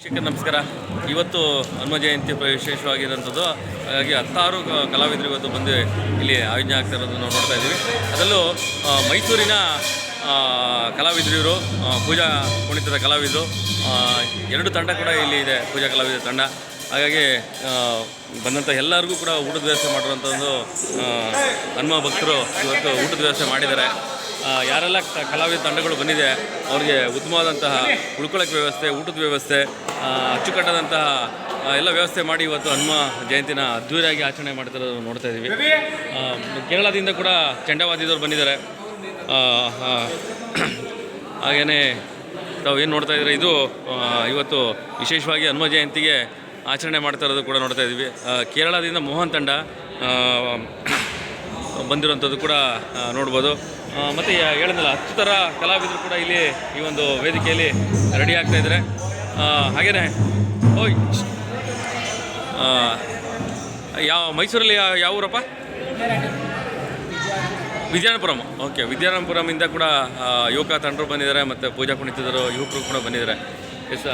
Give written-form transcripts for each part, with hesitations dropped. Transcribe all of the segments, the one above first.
ವೀಕ್ಷಕರಿಗೆ ನಮಸ್ಕಾರ. ಇವತ್ತು ಹನುಮ ಜಯಂತಿ ವಿಶೇಷವಾಗಿರೋಂಥದ್ದು. ಹಾಗಾಗಿ 16 ಕಲಾವಿದರು ಇವತ್ತು ಬಂದು ಇಲ್ಲಿ ಆಯೋಜನೆ ಆಗ್ತಾ ಇರೋದನ್ನು ನಾವು ನೋಡ್ತಾ ಇದ್ದೀವಿ. ಅದರಲ್ಲೂ ಮೈಸೂರಿನ ಕಲಾವಿದರು ಇವರು, ಪೂಜಾ ಕುಣಿತದ ಕಲಾವಿದರು. 2 ತಂಡ ಕೂಡ ಇಲ್ಲಿ ಇದೆ, ಪೂಜಾ ಕಲಾವಿದರ ತಂಡ. ಹಾಗಾಗಿ ಬಂದಂಥ ಎಲ್ಲರಿಗೂ ಕೂಡ ಊಟದ ವ್ಯವಸ್ಥೆ ಮಾಡಿರುವಂಥ ಒಂದು ಹನುಮ ಭಕ್ತರು ಇವತ್ತು ಊಟದ ವ್ಯವಸ್ಥೆ ಮಾಡಿದ್ದಾರೆ. ಯಾರೆಲ್ಲ ಕಲಾವಿದ ತಂಡಗಳು ಬಂದಿದೆ ಅವ್ರಿಗೆ ಉತ್ತಮವಾದಂತಹ ಉಳ್ಕೊಳ್ಳೋಕ್ಕೆ ವ್ಯವಸ್ಥೆ, ಊಟದ ವ್ಯವಸ್ಥೆ, ಅಚ್ಚುಕಟ್ಟಾದಂತಹ ಎಲ್ಲ ವ್ಯವಸ್ಥೆ ಮಾಡಿ ಇವತ್ತು ಹನುಮ ಜಯಂತಿನ ಅದ್ಧೂರಿಯಾಗಿ ಆಚರಣೆ ಮಾಡ್ತಿರೋದು ನೋಡ್ತಾ ಇದ್ದೀವಿ. ಕೇರಳದಿಂದ ಕೂಡ ಚೆಂಡವಾದಿದವರು ಬಂದಿದ್ದಾರೆ. ಹಾಗೆಯೇ ತಾವು ಏನು ನೋಡ್ತಾ ಇದ್ದೀರಾ, ಇದು ಇವತ್ತು ವಿಶೇಷವಾಗಿ ಹನುಮ ಜಯಂತಿಗೆ ಆಚರಣೆ ಮಾಡ್ತಾ ಇರೋದು ಕೂಡ ನೋಡ್ತಾ ಇದ್ದೀವಿ. ಕೇರಳದಿಂದ ಮೋಹನ್ ತಂಡ ಬಂದಿರೋಂಥದ್ದು ಕೂಡ ನೋಡ್ಬೋದು. ಮತ್ತು ಹೇಳಿದ್ನಲ್ಲ, 10 ಥರ ಕಲಾವಿದರು ಕೂಡ ಇಲ್ಲಿ ಈ ಒಂದು ವೇದಿಕೆಯಲ್ಲಿ ರೆಡಿ ಆಗ್ತಾ ಇದ್ದಾರೆ. ಹಾಗೆಯೇ ಮೈಸೂರಲ್ಲಿ ಯಾವ ಊರಪ್ಪ? ವಿದ್ಯಾನಪುರಂ. ಓಕೆ, ವಿದ್ಯಾನಪುರಮಿಂದ ಕೂಡ ಯುವಕ ತಂಡರು ಬಂದಿದ್ದಾರೆ ಮತ್ತು ಪೂಜಾ ಕುಣಿತದರು ಯುವಕರು ಕೂಡ ಬಂದಿದ್ದಾರೆ. ಎಸ್,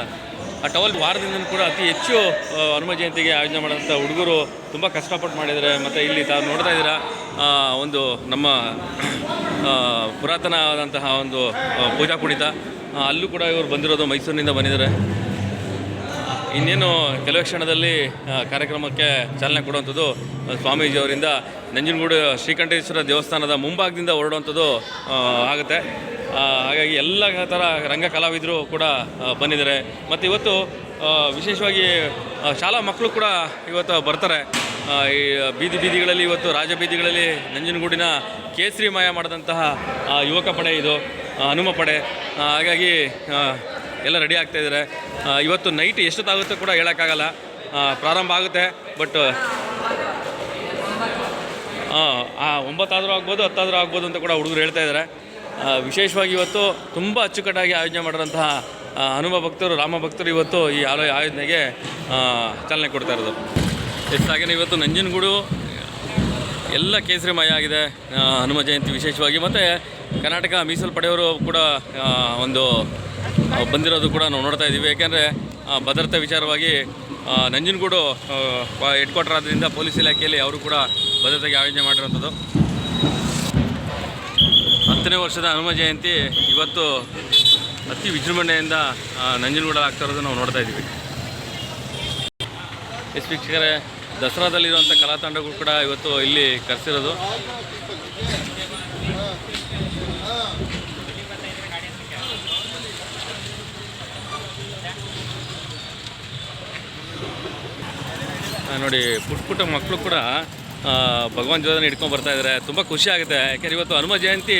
ಆ ಟವಲ್ ವಾರದಿಂದ ಕೂಡ ಅತಿ ಹೆಚ್ಚು ಹನುಮ ಜಯಂತಿಗೆ ಆಯೋಜನೆ ಮಾಡೋಂಥ ಹುಡುಗರು ತುಂಬ ಕಷ್ಟಪಟ್ಟು ಮಾಡಿದ್ದಾರೆ. ಮತ್ತು ಇಲ್ಲಿ ತಾವು ನೋಡ್ತಾ ಇದ್ದೀರಾ, ಒಂದು ನಮ್ಮ ಪುರಾತನವಾದಂತಹ ಒಂದು ಪೂಜಾ ಕುಣಿತ, ಅಲ್ಲೂ ಕೂಡ ಇವರು ಬಂದಿರೋದು ಮೈಸೂರಿನಿಂದ ಬಂದಿದ್ದಾರೆ. ಇನ್ನೇನು ಕೆಲವೇ ಕ್ಷಣದಲ್ಲಿ ಕಾರ್ಯಕ್ರಮಕ್ಕೆ ಚಾಲನೆ ಕೊಡುವಂಥದ್ದು ಸ್ವಾಮೀಜಿಯವರಿಂದ ನಂಜನಗೂಡು ಶ್ರೀಕಂಠೇಶ್ವರ ದೇವಸ್ಥಾನದ ಮುಂಭಾಗದಿಂದ ಹೊರಡುವಂಥದ್ದು ಆಗುತ್ತೆ. ಹಾಗಾಗಿ ಎಲ್ಲ ಥರ ರಂಗ ಕಲಾವಿದರು ಕೂಡ ಬಂದಿದ್ದಾರೆ. ಮತ್ತು ಇವತ್ತು ವಿಶೇಷವಾಗಿ ಶಾಲಾ ಮಕ್ಕಳು ಕೂಡ ಇವತ್ತು ಬರ್ತಾರೆ. ಈ ಬೀದಿಗಳಲ್ಲಿ ಇವತ್ತು ರಾಜಬೀದಿಗಳಲ್ಲಿ ನಂಜನಗೂಡಿನ ಕೇಸರಿಮಯ ಮಾಡಿದಂತಹ ಯುವಕ ಪಡೆ ಇದು, ಹನುಮ ಪಡೆ. ಹಾಗಾಗಿ ಎಲ್ಲ ರೆಡಿ ಆಗ್ತಾಯಿದ್ದಾರೆ. ಇವತ್ತು ನೈಟ್ ಎಷ್ಟೊತ್ತಾಗುತ್ತೆ ಕೂಡ ಹೇಳೋಕ್ಕಾಗಲ್ಲ, ಪ್ರಾರಂಭ ಆಗುತ್ತೆ. ಬಟ್ 9 ಆದರೂ ಆಗ್ಬೋದು, 10 ಆದರೂ ಆಗ್ಬೋದು ಅಂತ ಕೂಡ ಹುಡುಗರು ಹೇಳ್ತಾ ಇದ್ದಾರೆ. ವಿಶೇಷವಾಗಿ ಇವತ್ತು ತುಂಬ ಅಚ್ಚುಕಟ್ಟಾಗಿ ಆಯೋಜನೆ ಮಾಡಿರೋಂತಹ ಹನುಮ ಭಕ್ತರು, ರಾಮ ಭಕ್ತರು ಇವತ್ತು ಈ ಆಯೋಜನೆಗೆ ಚಾಲನೆ ಕೊಡ್ತಾ ಇರೋದು. ಹಾಗೆಯೇ ಇವತ್ತು ನಂಜನಗೂಡು ಎಲ್ಲ ಕೇಸರಿಮಯ ಆಗಿದೆ ಹನುಮ ಜಯಂತಿ ವಿಶೇಷವಾಗಿ. ಮತ್ತು ಕರ್ನಾಟಕ ಮೀಸಲು ಪಡೆಯವರು ಕೂಡ ಒಂದು ಬಂದಿರೋದು ಕೂಡ ನಾವು ನೋಡ್ತಾ ಇದ್ದೀವಿ. ಯಾಕೆಂದರೆ ಭದ್ರತೆ ವಿಚಾರವಾಗಿ ನಂಜನಗೂಡು ಹೆಡ್ ಕ್ವಾರ್ಟರ್ ಆದ್ದರಿಂದ ಪೊಲೀಸ್ ಇಲಾಖೆಯಲ್ಲಿ ಅವರು ಕೂಡ ಭದ್ರತೆಗೆ ಆಯೋಜನೆ ಮಾಡಿರೋಂಥದ್ದು. 10ನೇ ವರ್ಷದ ಹನುಮ ಜಯಂತಿ ಇವತ್ತು ಅತಿ ವಿಜೃಂಭಣೆಯಿಂದ ನಂಜನಗೂಡಲ್ಲಿ ಆಗ್ತಾ ಇರೋದು ನಾವು ನೋಡ್ತಾ ಇದ್ದೀವಿ. ವೀಕ್ಷಕರೇ, ದಸರಾದಲ್ಲಿರುವಂಥ ಕಲಾ ತಂಡಗಳು ಕೂಡ ಇವತ್ತು ಇಲ್ಲಿ ಕರೆಸಿರೋದು. ನೋಡಿ, ಪುಟ್ಟ ಮಕ್ಕಳು ಕೂಡ ಭಗವಾನ್ ಜೋದನ ಹಿಡ್ಕೊಂಡು ಬರ್ತಾ ಇದ್ದಾರೆ. ತುಂಬ ಖುಷಿ ಆಗುತ್ತೆ. ಯಾಕೆಂದರೆ ಇವತ್ತು ಹನುಮ ಜಯಂತಿ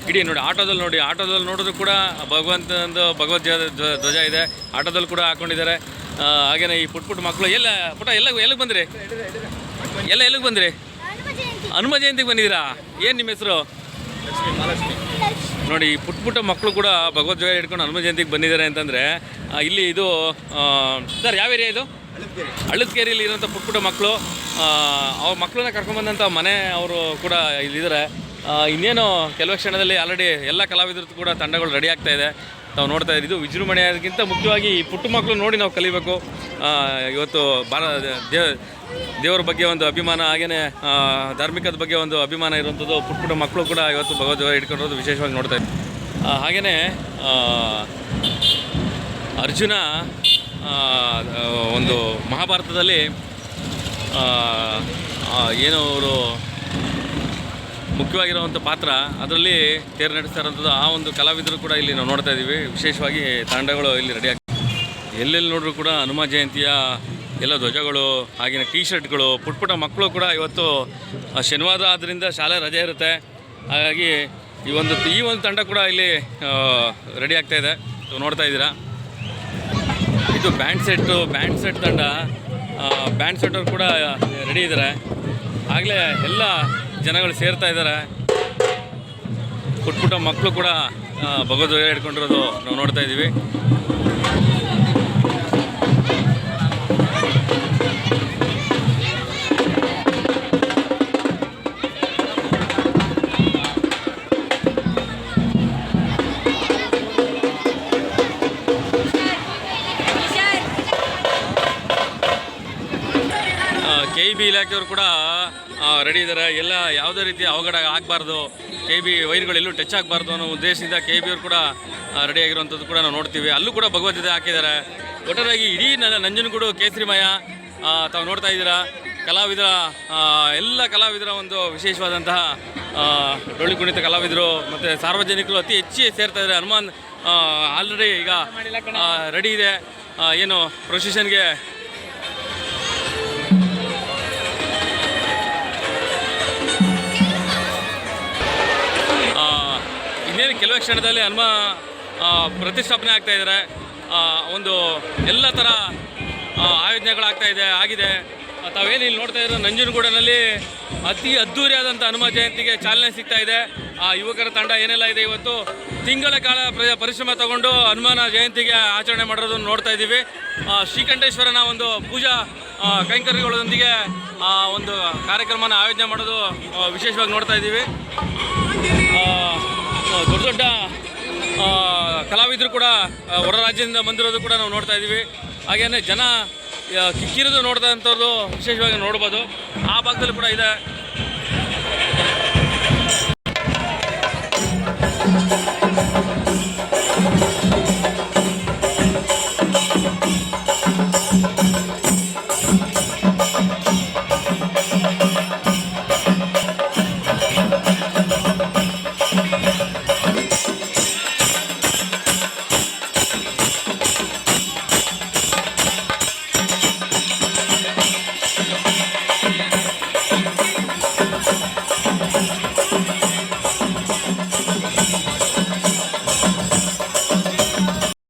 ಇಡೀ ನೋಡಿ, ಆಟೋದಲ್ಲಿ ನೋಡಿದ್ರು ಕೂಡ ಭಗವಂತನದು ಭಗವದ್ ಧ್ವಜ ಇದೆ, ಆಟೋದಲ್ಲಿ ಕೂಡ ಹಾಕ್ಕೊಂಡಿದ್ದಾರೆ. ಹಾಗೆಯೇ ಈ ಪುಟ್ಟ ಮಕ್ಕಳು ಎಲ್ಲಿಗೆ ಬಂದಿರಿ? ಎಲ್ಲಿಗೆ ಬಂದಿರಿ? ಹನುಮ ಜಯಂತಿಗೆ ಬಂದಿದ್ದೀರಾ? ಏನು ನಿಮ್ಮ ಹೆಸರು? ನೋಡಿ, ಈ ಪುಟ್ಟ ಮಕ್ಕಳು ಕೂಡ ಭಗವದ್ ಧ್ವಜ ಹಿಡ್ಕೊಂಡು ಹನುಮ ಜಯಂತಿಗೆ ಬಂದಿದ್ದಾರೆ ಅಂತಂದರೆ ಇಲ್ಲಿ ಇದು ಸರ್ ಯಾವ ಏರಿಯಾ ಇದು? ಹಳ್ಳದಕೇರಿಯಲ್ಲಿ ಇರೋಂಥ ಪುಟ್ಟ ಮಕ್ಕಳು. ಅವ್ರ ಮಕ್ಕಳನ್ನ ಕರ್ಕೊಂಡ್ಬಂದಂಥ ಮನೆ ಅವರು ಕೂಡ ಇಲ್ಲಿದ್ದಾರೆ. ಇನ್ನೇನು ಕೆಲವು ಕ್ಷಣದಲ್ಲಿ ಆಲ್ರೆಡಿ ಎಲ್ಲ ಕಲಾವಿದರು ಕೂಡ ತಂಡಗಳು ರೆಡಿ ಆಗ್ತಾಯಿದೆ. ತಾವು ನೋಡ್ತಾ ಇದ್ದೀವಿ. ಇದು ವಿಜೃಂಭಣೆಯಾದಕ್ಕಿಂತ ಮುಖ್ಯವಾಗಿ ಈ ಪುಟ್ಟ ಮಕ್ಕಳು ನೋಡಿ ನಾವು ಕಲಿಬೇಕು. ಇವತ್ತು ದೇವರ ಬಗ್ಗೆ ಒಂದು ಅಭಿಮಾನ, ಹಾಗೆಯೇ ಧಾರ್ಮಿಕದ ಬಗ್ಗೆ ಒಂದು ಅಭಿಮಾನ ಇರುವಂಥದ್ದು ಪುಟ್ಟ ಮಕ್ಕಳು ಕೂಡ ಇವತ್ತು ಭಗವದ್ಗೀತೆ ಇಟ್ಕೊಂಡಿರೋದು ವಿಶೇಷವಾಗಿ ನೋಡ್ತಾ ಇದ್ದೀವಿ. ಹಾಗೆಯೇ ಅರ್ಜುನ ಒಂದು ಮಹಾಭಾರತದಲ್ಲಿ ಏನು ಅವರು ಮುಖ್ಯವಾಗಿರುವಂಥ ಪಾತ್ರ, ಅದರಲ್ಲಿ ತೇರು ನಡೆಸ್ತಾ ಇರೋಂಥದ್ದು ಆ ಒಂದು ಕಲಾವಿದರು ಕೂಡ ಇಲ್ಲಿ ನಾವು ನೋಡ್ತಾ ಇದ್ದೀವಿ. ವಿಶೇಷವಾಗಿ ತಂಡಗಳು ಇಲ್ಲಿ ರೆಡಿ ಆಗ್ತವೆ. ಎಲ್ಲೆಲ್ಲಿ ನೋಡಿದ್ರು ಕೂಡ ಹನುಮ ಜಯಂತಿಯ ಎಲ್ಲ ಧ್ವಜಗಳು, ಹಾಗೆಯೇ ಟೀ ಶರ್ಟ್ಗಳು. ಪುಟ್ಟ ಮಕ್ಕಳು ಕೂಡ ಇವತ್ತು ಶನಿವಾರ ಆದ್ದರಿಂದ ಶಾಲೆ ರಜೆ ಇರುತ್ತೆ. ಹಾಗಾಗಿ ಈ ಒಂದು ತಂಡ ಕೂಡ ಇಲ್ಲಿ ರೆಡಿ ಆಗ್ತಾಯಿದೆ. ನೋಡ್ತಾ ಇದ್ದೀರಾ, ಇದು ಬ್ಯಾಂಡ್ ಸೆಟ್ ತಂಡ. ಬ್ಯಾಂಡ್ ಸೆಟ್ಟರು ಕೂಡ ರೆಡಿ ಇದ್ದಾರೆ. ಆಗಲೇ ಎಲ್ಲ ಜನಗಳು ಸೇರ್ತಾ ಇದ್ದಾರೆ. ಪುಟ್ಟ ಮಕ್ಕಳು ಕೂಡ ಭಗವದ್ಗೀತೆ ಹಿಡ್ಕೊಂಡಿರೋದು ನಾವು ನೋಡ್ತಾ ಇದ್ದೀವಿ. KEB ಇಲಾಖೆಯವರು ಕೂಡ ರೆಡಿ ಇದ್ದಾರೆ. ಎಲ್ಲ ಯಾವುದೇ ರೀತಿ ಅವಘಡ ಆಗಬಾರ್ದು, KEB ವೈರ್ಗಳು ಎಲ್ಲೂ ಟಚ್ ಆಗಬಾರ್ದು ಅನ್ನೋ ಉದ್ದೇಶದಿಂದ KEB ಅವರು ಕೂಡ ರೆಡಿ ಆಗಿರುವಂಥದ್ದು ಕೂಡ ನಾವು ನೋಡ್ತೀವಿ. ಅಲ್ಲೂ ಕೂಡ ಭಗವದ್ಗೀತೆ ಹಾಕಿದ್ದಾರೆ. ಒಟ್ಟಾರೆಯಾಗಿ ಇಡೀ ನಂಜನಗೂಡು ಕೇಸರಿಮಯ ತಾವು ನೋಡ್ತಾ ಇದ್ದೀರಾ. ಕಲಾವಿದರ ಎಲ್ಲ ಕಲಾವಿದರ ಒಂದು ವಿಶೇಷವಾದಂತಹ ಡೊಳ್ಳು ಕುಣಿತ ಕಲಾವಿದರು ಮತ್ತು ಸಾರ್ವಜನಿಕರು ಅತಿ ಹೆಚ್ಚು ಸೇರ್ತಾ ಇದ್ದಾರೆ. ಹನುಮಾನ್ ಆಲ್ರೆಡಿ ಈಗ ರೆಡಿ ಇದೆ. ಏನು ಪ್ರೊಸೆಷನ್ಗೆ ಇನ್ನೇನು ಕೆಲವೇ ಕ್ಷಣದಲ್ಲಿ ಹನುಮ ಪ್ರತಿಷ್ಠಾಪನೆ ಆಗ್ತಾ ಇದ್ದಾರೆ. ಒಂದು ಎಲ್ಲ ಥರ ಆಯೋಜನೆಗಳಾಗ್ತಾ ಆಗಿದೆ. ತಾವೇನು ಇಲ್ಲಿ ನೋಡ್ತಾ ಇರೋ ನಂಜನಗೂಡಿನಲ್ಲಿ ಅತಿ ಅದ್ಧೂರಿಯಾದಂಥ ಹನುಮ ಜಯಂತಿಗೆ ಚಾಲನೆ ಸಿಗ್ತಾ ಇದೆ. ಯುವಕರ ತಂಡ ಏನೆಲ್ಲ ಇದೆ ಇವತ್ತು ತಿಂಗಳ ಕಾಲ ಪರಿಶ್ರಮ ತಗೊಂಡು ಹನುಮಾನ ಜಯಂತಿಗೆ ಆಚರಣೆ ಮಾಡೋದನ್ನು ನೋಡ್ತಾ ಇದ್ದೀವಿ. ಶ್ರೀಕಂಠೇಶ್ವರನ ಒಂದು ಪೂಜಾ ಕೈಂಕರ್ಯಗಳೊಂದಿಗೆ ಒಂದು ಕಾರ್ಯಕ್ರಮನ ಆಯೋಜನೆ ಮಾಡೋದು ವಿಶೇಷವಾಗಿ ನೋಡ್ತಾ ಇದ್ದೀವಿ. ದೊಡ್ಡ ದೊಡ್ಡ ಕಲಾವಿದರು ಕೂಡ ಹೊರ ರಾಜ್ಯದಿಂದ ಬಂದಿರೋದು ಕೂಡ ನಾವು ನೋಡ್ತಾ ಇದ್ದೀವಿ. ಹಾಗೆಯೇ ಜನ ಕಿಕ್ಕಿರೋದು ನೋಡ್ತಾ ಅಂಥದ್ದು ವಿಶೇಷವಾಗಿ ನೋಡ್ಬೋದು. ಆ ಭಾಗದಲ್ಲಿ ಕೂಡ ಇದೆ.